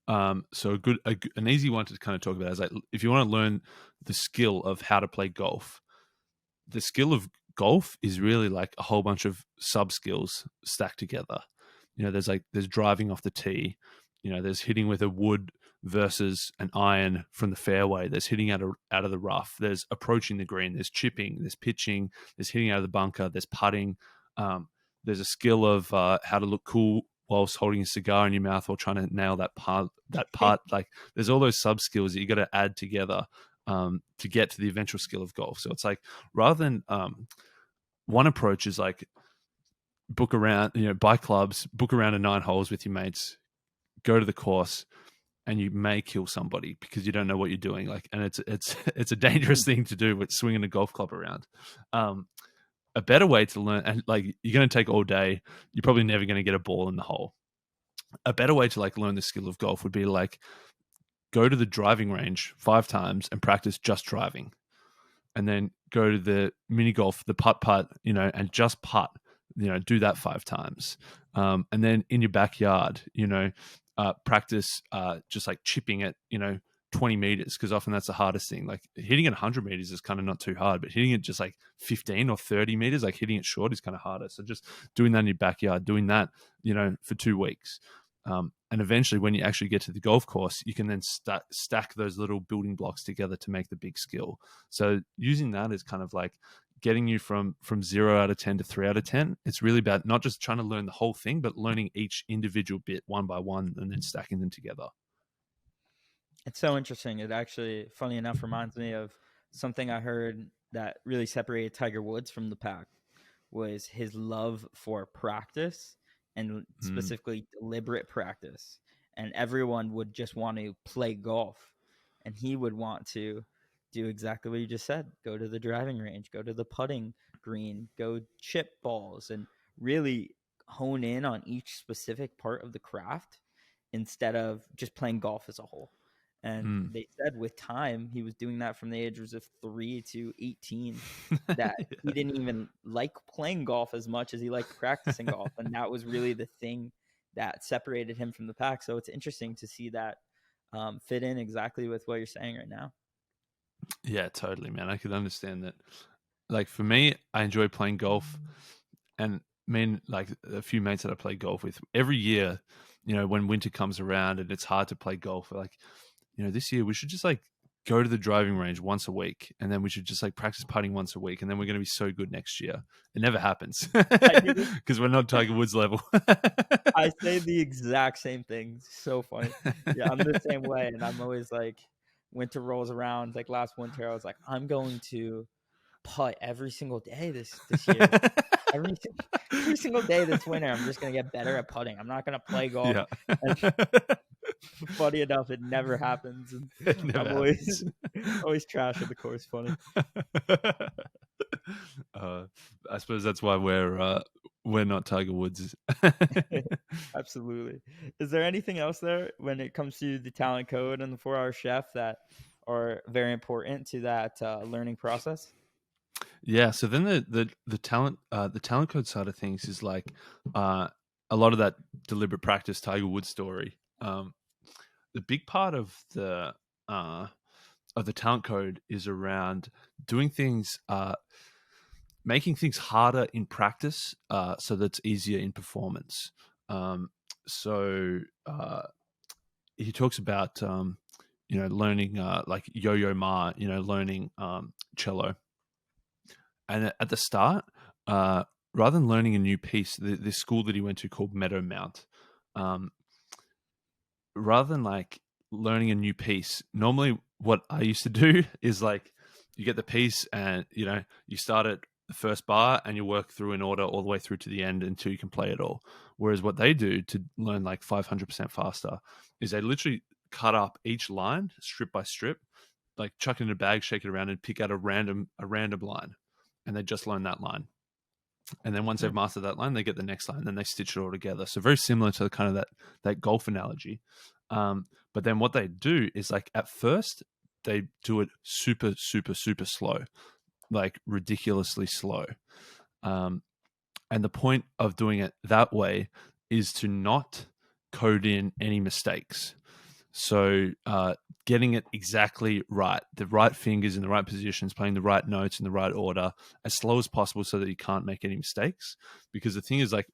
So an easy one to kind of talk about is like, if you want to learn the skill of how to play golf, the skill of golf is really like a whole bunch of sub skills stacked together. There's driving off the tee, there's hitting with a wood versus an iron from the fairway, there's hitting out of the rough, there's approaching the green, there's chipping, there's pitching, there's hitting out of the bunker, there's putting. There's a skill of how to look cool whilst holding a cigar in your mouth while trying to nail that part. Like there's all those sub skills that you got to add together to get to the eventual skill of golf. So it's like, rather than one approach is like book around, buy clubs, book around 9 holes with your mates, go to the course, and you may kill somebody because you don't know what you're doing. Like, and it's a dangerous thing to do with swinging a golf club around. A better way to learn, and like you're going to take all day, you're probably never going to get a ball in the hole. A better way to like learn the skill of golf would be like go to the driving range 5 times and practice just driving, and then go to the mini golf, the putt, and just putt, do that 5 times. And then in your backyard, practice just like chipping it, 20 meters, because often that's the hardest thing. Like hitting it 100 meters is kind of not too hard, but hitting it just like 15 or 30 meters, like hitting it short, is kind of harder. So just doing that in your backyard, doing that, for 2 weeks. And eventually when you actually get to the golf course, you can then stack those little building blocks together to make the big skill. So using that is kind of like getting you from 0 out of 10 to 3 out of 10. It's really about not just trying to learn the whole thing, but learning each individual bit one by one and then stacking them together. It's so interesting. It actually, funny enough, reminds me of something I heard that really separated Tiger Woods from the pack, was his love for practice, and specifically deliberate practice. And everyone would just want to play golf, and he would want to do exactly what you just said: go to the driving range, go to the putting green, go chip balls, and really hone in on each specific part of the craft instead of just playing golf as a whole. And they said with time, he was doing that from the ages of 3 to 18, that he didn't even like playing golf as much as he liked practicing golf. And that was really the thing that separated him from the pack. So it's interesting to see that fit in exactly with what you're saying right now. Yeah, totally, man. I could understand that. Like for me, I enjoy playing golf, and like a few mates that I play golf with every year, when winter comes around and it's hard to play golf, we're like, this year we should just like go to the driving range once a week, and then we should just like practice putting once a week, and then we're going to be so good next year. It never happens because we're not Tiger Woods level. I say the exact same thing. So funny. Yeah, I'm the same way. And I'm always like, winter rolls around, like last winter, I was like, I'm going to putt every single day this year. Every single day this winter, I'm just going to get better at putting. I'm not going to play golf. Yeah. And funny enough, it never happens. And I'm always trash at the course. Funny. I suppose that's why we're not Tiger Woods. Absolutely. Is there anything else there when it comes to the talent code and the 4-Hour Chef that are very important to that learning process? Yeah. So then the talent code side of things is like a lot of that deliberate practice Tiger Woods story. The big part of the talent code is around doing things, making things harder in practice, so that's easier in performance. So he talks about learning like Yo-Yo Ma, learning cello, and at the start, rather than learning a new piece, the school that he went to called Meadowmount. Rather than like learning a new piece, normally what I used to do is like you get the piece and you start it the first bar and you work through in order all the way through to the end until you can play it all. Whereas what they do to learn like 500% faster is they literally cut up each line strip by strip, like chuck it in a bag, shake it around, and pick out a random line, and they just learn that line. And then once they've mastered that line, they get the next line, then they stitch it all together. So very similar to kind of that golf analogy. But then what they do is like at first they do it super, super, super slow, like ridiculously slow. And the point of doing it that way is to not code in any mistakes. So getting it exactly right, the right fingers in the right positions, playing the right notes in the right order, as slow as possible so that you can't make any mistakes. Because the thing is like,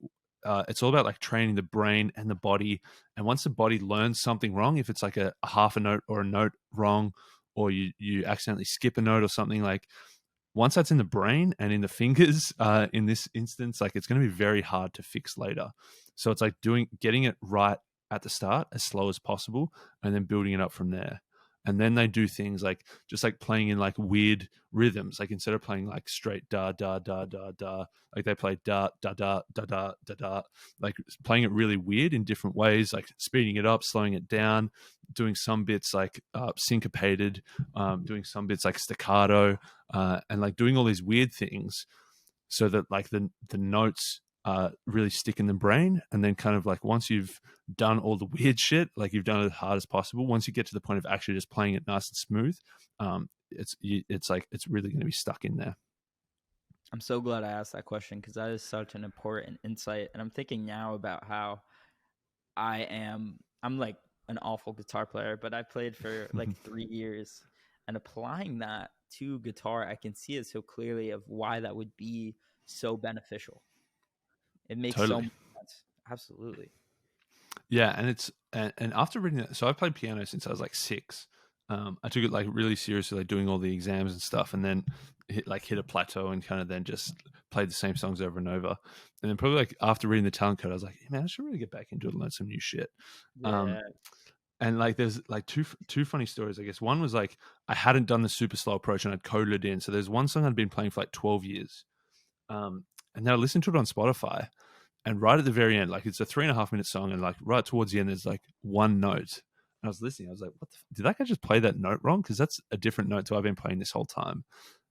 it's all about like training the brain and the body. And once the body learns something wrong, if it's like a half a note or a note wrong, or you accidentally skip a note or something, like once that's in the brain and in the fingers, in this instance, like it's going to be very hard to fix later. So it's like getting it right at the start as slow as possible and then building it up from there. And then they do things like just like playing in like weird rhythms. Like instead of playing like straight da da da da da, like they play da da da da da da da, like playing it really weird in different ways, like speeding it up, slowing it down, doing some bits like syncopated, doing some bits like staccato, and like doing all these weird things so that like the notes really stick in the brain. And then kind of like once you've done all the weird shit, like you've done it as hard as possible, once you get to the point of actually just playing it nice and smooth, it's like it's really going to be stuck in there. I'm so glad I asked that question because that is such an important insight. And I'm thinking now about how I'm like an awful guitar player, but I played for like 3 years, and applying that to guitar, I can see it so clearly of why that would be so beneficial. It makes so Totally. much sense. Absolutely. Yeah, and it's and after reading that, so I played piano since I was like 6. I took it like really seriously, like doing all the exams and stuff, and then hit a plateau and kind of then just played the same songs over and over. And then probably like after reading the talent code, I was like, hey, man, I should really get back into it and learn some new shit. Um, Yeah. and like there's like two funny stories, I guess. One was like I hadn't done the super slow approach and I'd coded it in. So there's one song I'd been playing for like 12 years. And then I listened to it on Spotify, and right at the very end, like it's a 3.5 minute song, and like right towards the end, there's like one note. And I was listening, I was like, "What? Did that guy just play that note wrong? Because that's a different note to I've been playing this whole time."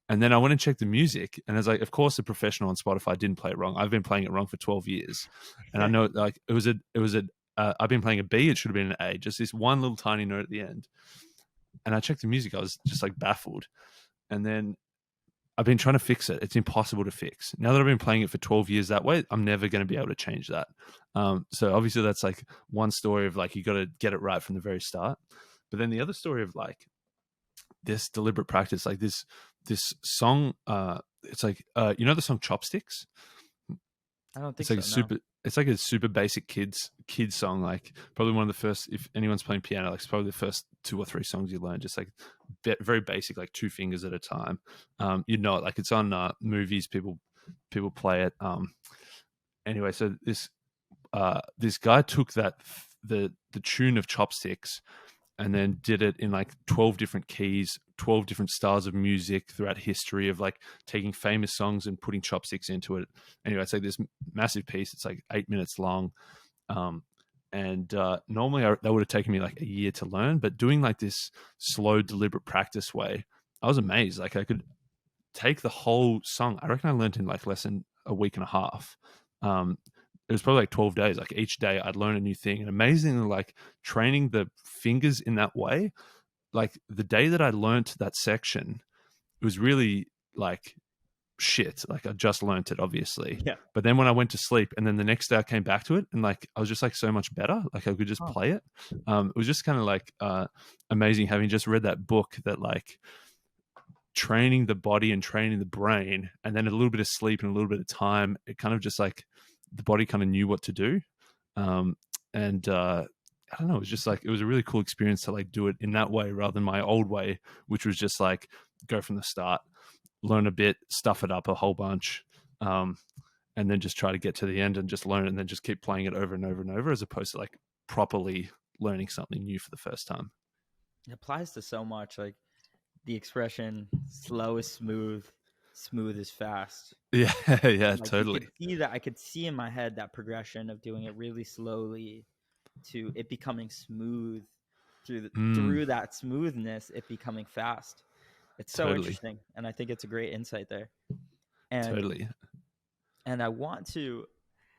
And then I went and checked the music, and I was like, "Of course, the professional on Spotify didn't play it wrong. I've been playing it wrong for 12 years, and I know like it was a. I've been playing a B. It should have been an A. Just this one little tiny note at the end." And I checked the music. I was just like baffled. And then I've been trying to fix it. It's impossible to fix. Now that I've been playing it for 12 years that way, I'm never going to be able to change that. So obviously that's like one story of like, you got to get it right from the very start. But then the other story of like this deliberate practice, like this song, it's like, you know, the song Chopsticks? I don't It's think like so. No. it's like a super basic kids song. Like probably one of the first, if anyone's playing piano, like it's probably the first 2 or 3 songs you learn. Just like very basic, like 2 fingers at a time. You know it, like it's on movies. People play it. Anyway, so this guy took the tune of Chopsticks and then did it in like 12 different keys, 12 different styles of music throughout history of like taking famous songs and putting chopsticks into it. Anyway, it's like this massive piece. It's like 8 minutes long. And normally that would have taken me like a year to learn, but doing like this slow, deliberate practice way, I was amazed. Like I could take the whole song. I reckon I learned in like less than a week and a half. It was probably like 12 days. Like each day I'd learn a new thing. And amazingly, like training the fingers in that way, like the day that I learned that section, it was really like shit. Like I just learned it, obviously. Yeah. But then when I went to sleep and then the next day I came back to it and like I was just like so much better. Like I could just Huh. play it. It was just kind of like amazing having just read that book that like training the body and training the brain and then a little bit of sleep and a little bit of time, it kind of just like the body kind of knew what to do. And I don't know, it was just like it was a really cool experience to like do it in that way rather than my old way, which was just like go from the start, learn a bit, stuff it up a whole bunch, and then just try to get to the end and just learn it and then just keep playing it over and over and over, as opposed to like properly learning something new for the first time. It applies to so much. Like the expression "slow is smooth," smooth is fast. Yeah, yeah, Like you totally. could see that, I could see in my head that progression of doing it really slowly to it becoming smooth, Mm, through that smoothness it becoming fast. It's so totally, interesting, and I think it's a great insight there. And totally. I want to,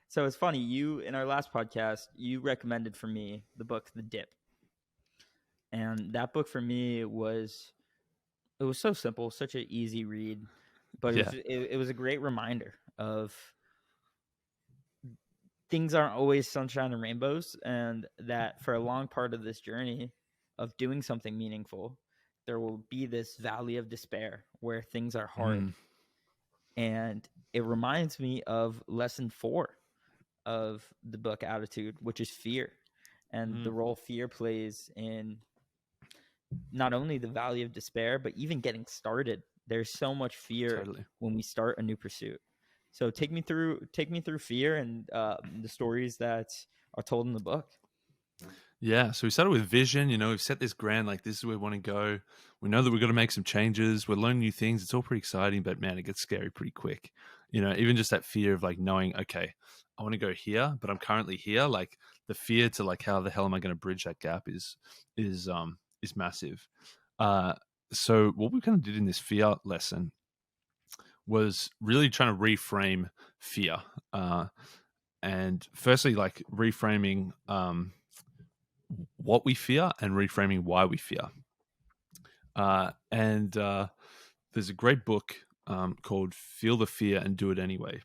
so it's funny, you in our last podcast you recommended for me the book The Dip. And that book for me was, it was so simple, such an easy read, but Yeah. it was a great reminder of things aren't always sunshine and rainbows, and that for a long part of this journey of doing something meaningful, there will be this valley of despair where things are hard. Mm, And it reminds me of lesson 4 of the book Attitude, which is fear, and the mm, role fear plays in not only the valley of despair, but even getting started. There's so much fear totally. when we start a new pursuit. So take me through fear and the stories that are told in the book. Yeah, so we started with vision. We've set this grand, like, this is where we want to go. We know that we've got to make some changes. We're learning new things. It's all pretty exciting, but man, it gets scary pretty quick. Even just that fear of like knowing, okay, I want to go here, but I'm currently here. Like the fear to like, how the hell am I going to bridge that gap is massive. Uh, so what we kind of did in this fear lesson was really trying to reframe fear. And firstly, like reframing what we fear and reframing why we fear. And there's a great book called Feel the Fear and Do It Anyway,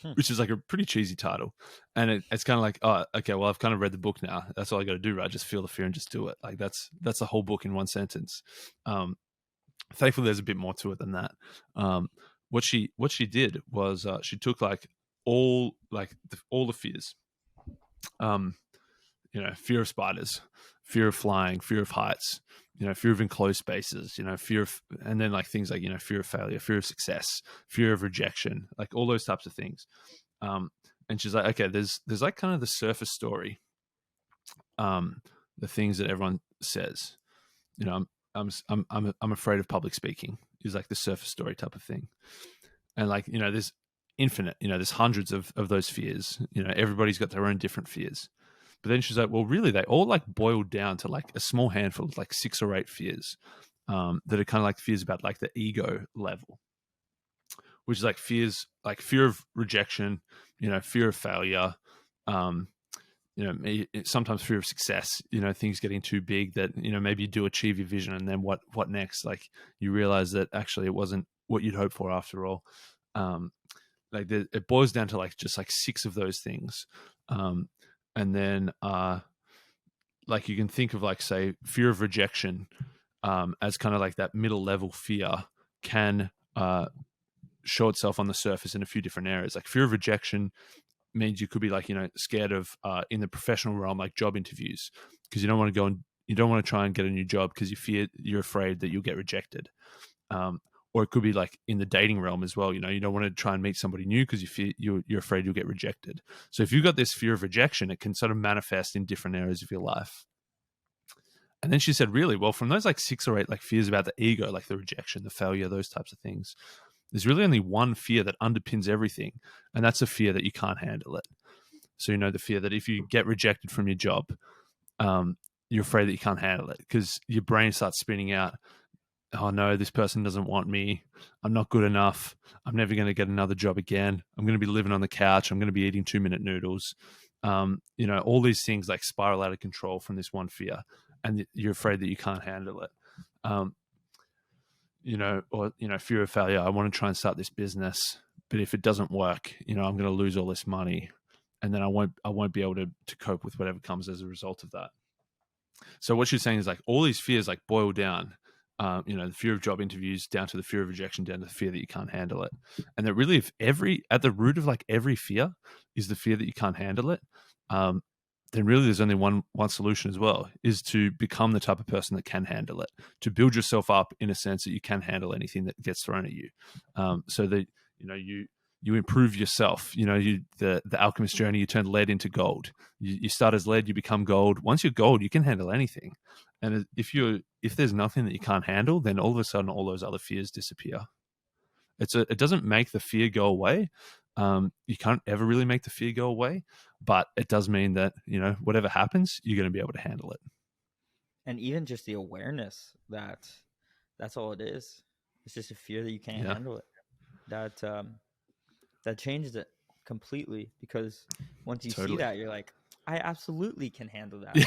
Hmm. which is like a pretty cheesy title. And it's kind of like, oh, okay, well, I've kind of read the book now. That's all I got to do, right? Just feel the fear and just do it. Like that's the whole book in one sentence. Thankfully, there's a bit more to it than that. What she did was she took like all the fears. Um, fear of spiders, fear of flying, fear of heights, fear of enclosed spaces, fear of, and then like things like, fear of failure, fear of success, fear of rejection, like all those types of things. Um, and she's like, okay, there's like kind of the surface story, the things that everyone says, I'm afraid of public speaking is like the surface story type of thing. And like, there's infinite, there's hundreds of those fears, everybody's got their own different fears. But then she's like, well, really, they all like boiled down to like a small handful of like 6 or 8 fears that are kind of like fears about like the ego level, which is like fears, like fear of rejection, fear of failure, um, sometimes fear of success, things getting too big that, maybe you do achieve your vision and then what next? Like you realize that actually it wasn't what you'd hoped for after all. Like it boils down to like just like 6 of those things. And then like you can think of like, say, fear of rejection as kind of like that middle level fear can show itself on the surface in a few different areas. Like fear of rejection means you could be like, scared of in the professional realm, like job interviews, because you don't want to go and you don't want to try and get a new job because you're afraid that you'll get rejected. Or it could be like in the dating realm as well. You don't want to try and meet somebody new because you're afraid you'll get rejected. So if you've got this fear of rejection, it can sort of manifest in different areas of your life. And then she said, really, well, from those like 6 or 8 like fears about the ego, like the rejection, the failure, those types of things, there's really only one fear that underpins everything, and that's a fear that you can't handle it. So the fear that if you get rejected from your job, you're afraid that you can't handle it because your brain starts spinning out, oh no, this person doesn't want me. I'm not good enough. I'm never going to get another job again. I'm going to be living on the couch. I'm going to be eating 2-minute noodles. All these things like spiral out of control from this one fear, and you're afraid that you can't handle it. Fear of failure. I want to try and start this business, but if it doesn't work, I'm going to lose all this money, and then I won't be able to cope with whatever comes as a result of that. So what she's saying is like all these fears like boil down, the fear of job interviews down to the fear of rejection, down to the fear that you can't handle it. And that really, if at the root of like every fear is the fear that you can't handle it, then really there's only one solution as well, is to become the type of person that can handle it, to build yourself up in a sense that you can handle anything that gets thrown at you. So that, you improve yourself. The alchemist journey, you turn lead into gold. You start as lead, you become gold. Once you're gold, you can handle anything. And if there's nothing that you can't handle, then all of a sudden all those other fears disappear. It doesn't make the fear go away. You can't ever really make the fear go away, but it does mean that, whatever happens, you're going to be able to handle it. And even just the awareness that that's all it is. It's just a fear that you can't Yeah, handle it. That that changes it completely, because once you see totally. that, you're like, I absolutely can handle that. Yeah,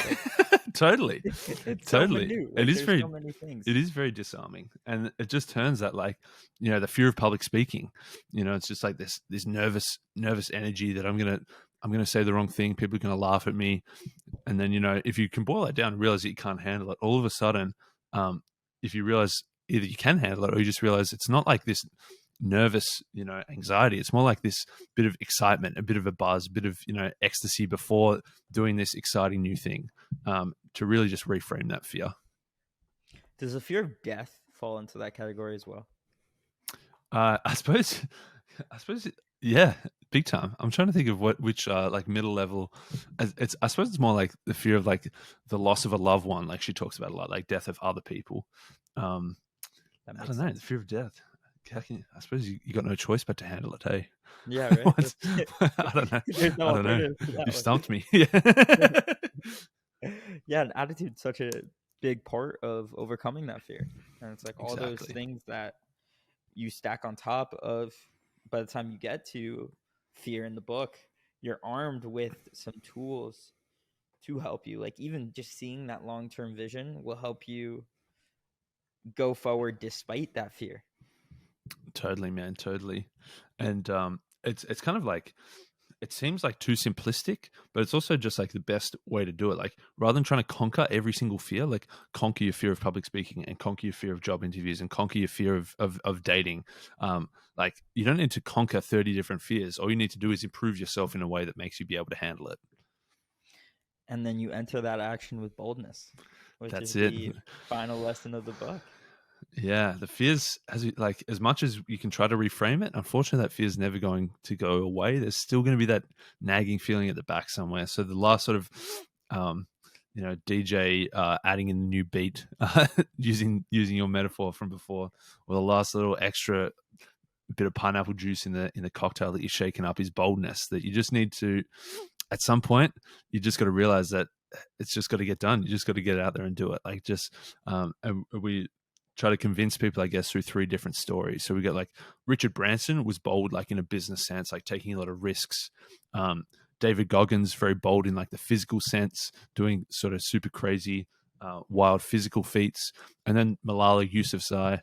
Like, totally, it's so totally. minute. It Like, is there's very, so many things. it is very disarming, and it just turns that, like, the fear of public speaking. It's just like this nervous energy that I'm gonna say the wrong thing. People are gonna laugh at me, and then if you can boil that down and realize that you can't handle it, all of a sudden, um, if you realize either you can handle it or you just realize it's not like this nervous anxiety, it's more like this bit of excitement, a bit of a buzz, a bit of ecstasy before doing this exciting new thing, to really just reframe that fear. Does the fear of death fall into that category as well? I suppose yeah, big time. I'm trying to think of which like middle level. I suppose it's more like the fear of like the loss of a loved one, like she talks about a lot, like death of other people. um That I makes don't know, the sense. fear of death. I suppose you got no choice but to handle it, hey? Yeah, right. What? I don't know. There's no I don't know. alternative to You that stumped me. Yeah. one. Yeah, an attitude's such a big part of overcoming that fear. And it's like all those Exactly. things that you stack on top of, by the time you get to fear in the book, you're armed with some tools to help you. Like, even just seeing that long-term vision will help you go forward despite that fear. Totally, man. Totally. And it's kind of like, it seems like too simplistic, but it's also just like the best way to do it. Like, rather than trying to conquer every single fear, like conquer your fear of public speaking and conquer your fear of job interviews and conquer your fear of dating. Like, you don't need to conquer 30 different fears. All you need to do is improve yourself in a way that makes you be able to handle it. And then you enter that action with boldness, which That's is it. the final lesson of the book. Yeah, the fears, as much as you can try to reframe it, unfortunately, that fear is never going to go away. There's still going to be that nagging feeling at the back somewhere. So the last sort of, um, DJ adding in a new beat, using your metaphor from before, or the last little extra bit of pineapple juice in the cocktail that you're shaking up is boldness. That you just need to, at some point, you just got to realize that it's just got to get done. You just got to get out there and do it. Like, just and we try to convince people, I guess, through 3 different stories. So we got like Richard Branson was bold, like in a business sense, like taking a lot of risks. David Goggins, very bold in like the physical sense, doing sort of super crazy, wild physical feats. And then Malala Yousafzai,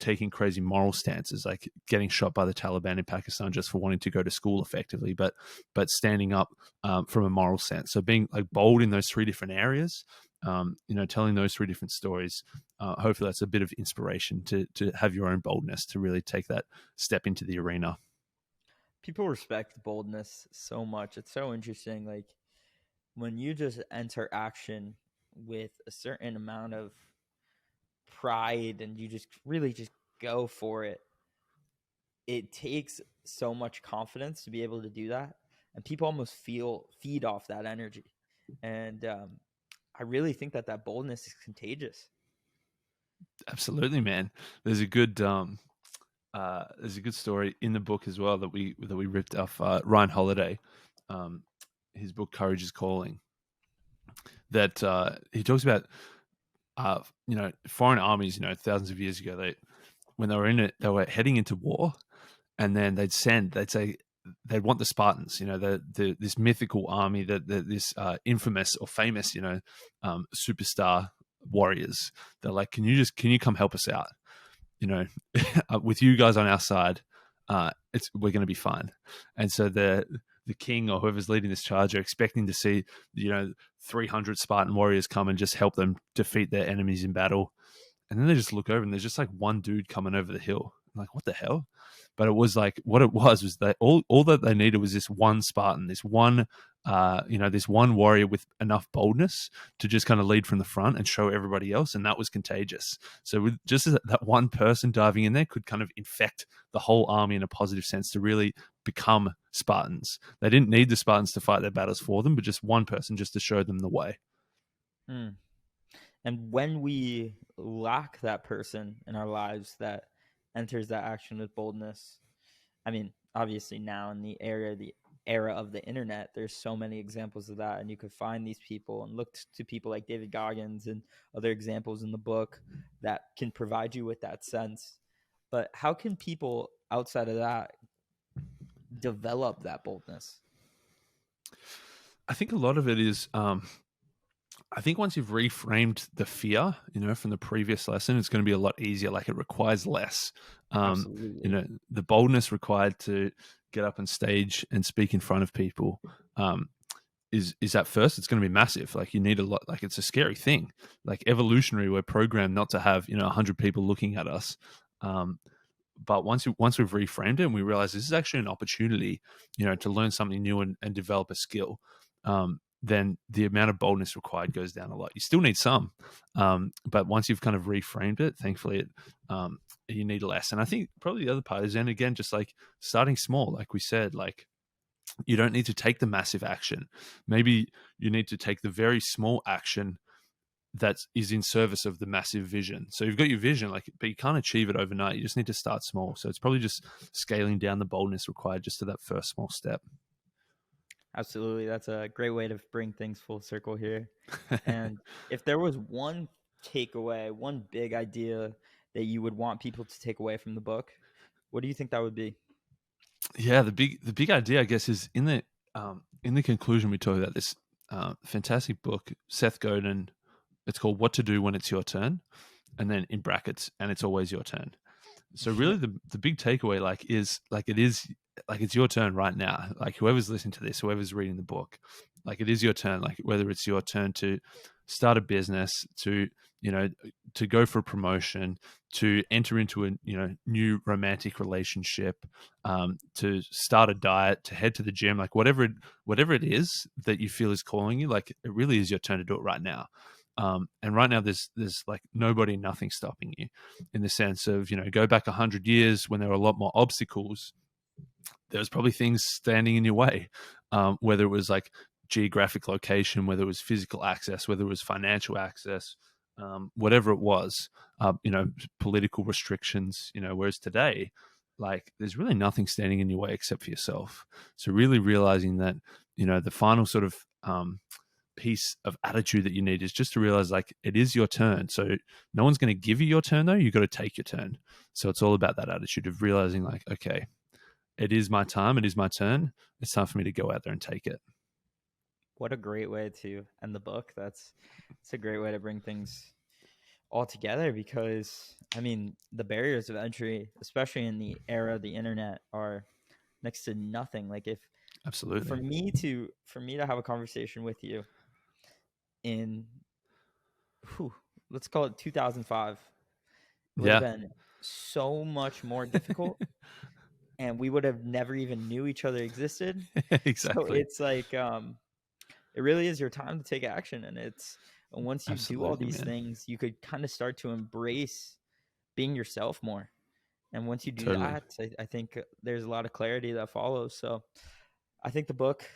taking crazy moral stances, like getting shot by the Taliban in Pakistan just for wanting to go to school effectively, but standing up from a moral sense. So being like bold in those 3 different areas, telling those 3 different stories. Hopefully that's a bit of inspiration to have your own boldness to really take that step into the arena. People respect boldness so much. It's so interesting. Like, when you just enter action with a certain amount of pride and you just really just go for it, it takes so much confidence to be able to do that. And people almost feed off that energy. And I really think that that boldness is contagious. Absolutely, man. There's a good story in the book as well that we ripped off Ryan Holiday, his book Courage is Calling. That he talks about, foreign armies, thousands of years ago, when they were in it, they were heading into war, and then they'd say they'd want the Spartans, this mythical army, this infamous or famous, superstar warriors. They're like, can you come help us out? With you guys on our side, we're going to be fine. And so the king or whoever's leading this charge are expecting to see 300 Spartan warriors come and just help them defeat their enemies in battle. And then they just look over and there's just like one dude coming over the hill. I'm like, what the hell? But it was like, what it was that all that they needed was this one Spartan, this one, this one warrior with enough boldness to just kind of lead from the front and show everybody else. And that was contagious. So with just that one person diving in there could kind of infect the whole army in a positive sense to really become Spartans. They didn't need the Spartans to fight their battles for them, but just one person just to show them the way. And when we lack that person in our lives that enters that action with boldness. I mean, obviously now in the era of the internet, there's so many examples of that, and you could find these people and look to people like David Goggins and other examples in the book that can provide you with that sense. But how can people outside of that develop that boldness? I think a lot of it is, I think once you've reframed the fear, from the previous lesson, it's going to be a lot easier. Like it requires less. Absolutely. The boldness required to get up on stage and speak in front of people is at first it's going to be massive. Like you need a lot. Like it's a scary thing. Like evolutionary, we're programmed not to have 100 people looking at us. But once we've reframed it and we realize this is actually an opportunity, to learn something new and develop a skill, then the amount of boldness required goes down a lot. You still need some, but once you've kind of reframed it, thankfully, you need less. And I think probably the other part is then again, just like starting small, like we said, like you don't need to take the massive action. Maybe you need to take the very small action that is in service of the massive vision. So you've got your vision, like, but you can't achieve it overnight. You just need to start small. So it's probably just scaling down the boldness required just to that first small step. Absolutely. That's a great way to bring things full circle here. And if there was one takeaway, one big idea that you would want people to take away from the book, what do you think that would be? Yeah, the big idea, I guess, is in the conclusion we talk about this fantastic book, Seth Godin. It's called "What to Do When It's Your Turn," and then in brackets, and it's always your turn. So really, the big takeaway, it's your turn right now. Like whoever's listening to this, whoever's reading the book, like it is your turn. Like whether it's your turn to start a business, to to go for a promotion, to enter into a new romantic relationship, to start a diet, to head to the gym, like whatever it is that you feel is calling you, like it really is your turn to do it right now. And right now there's like nobody, nothing stopping you, in the sense of, go back 100 years when there were a lot more obstacles. There was probably things standing in your way, whether it was like geographic location, whether it was physical access, whether it was financial access, whatever it was, political restrictions, whereas today, like there's really nothing standing in your way except for yourself. So really realizing that, the final sort of piece of attitude that you need is just to realize like it is your turn. So no one's going to give you your turn though. You got to take your turn. So it's all about that attitude of realizing like, okay, it is my time. It is my turn. It's time for me to go out there and take it. What a great way to end the book. It's a great way to bring things all together, because I mean, the barriers of entry, especially in the era of the internet, are next to nothing. Like if Absolutely. for me to have a conversation with you in let's call it 2005, it would have been so much more difficult and we would have never even knew each other existed. Exactly. So it's like it really is your time to take action, and once you do all these things, you could kind of start to embrace being yourself more. And once you do that, I think there's a lot of clarity that follows. So I think the book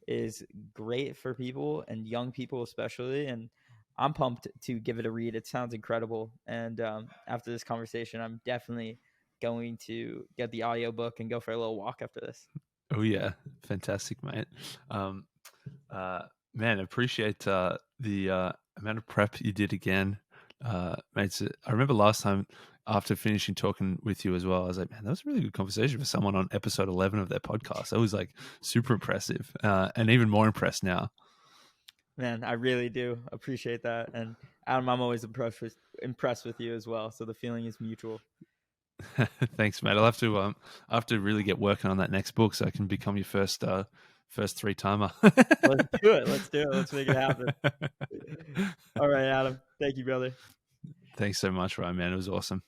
is great for people, and young people especially, and I'm pumped to give it a read. It sounds incredible. And after this conversation, I'm definitely going to get the audiobook and go for a little walk after this. Oh yeah, fantastic, mate. Man, appreciate the amount of prep you did again, mate. I remember last time after finishing talking with you as well, I was like, man, that was a really good conversation for someone on episode 11 of their podcast. That was like super impressive, and even more impressed now. Man, I really do appreciate that. And Adam, I'm always impressed with you as well. So the feeling is mutual. Thanks, mate. I'll have to really get working on that next book so I can become your first 3-timer. Let's do it. Let's make it happen. All right, Adam. Thank you, brother. Thanks so much, Ryan, man. It was awesome.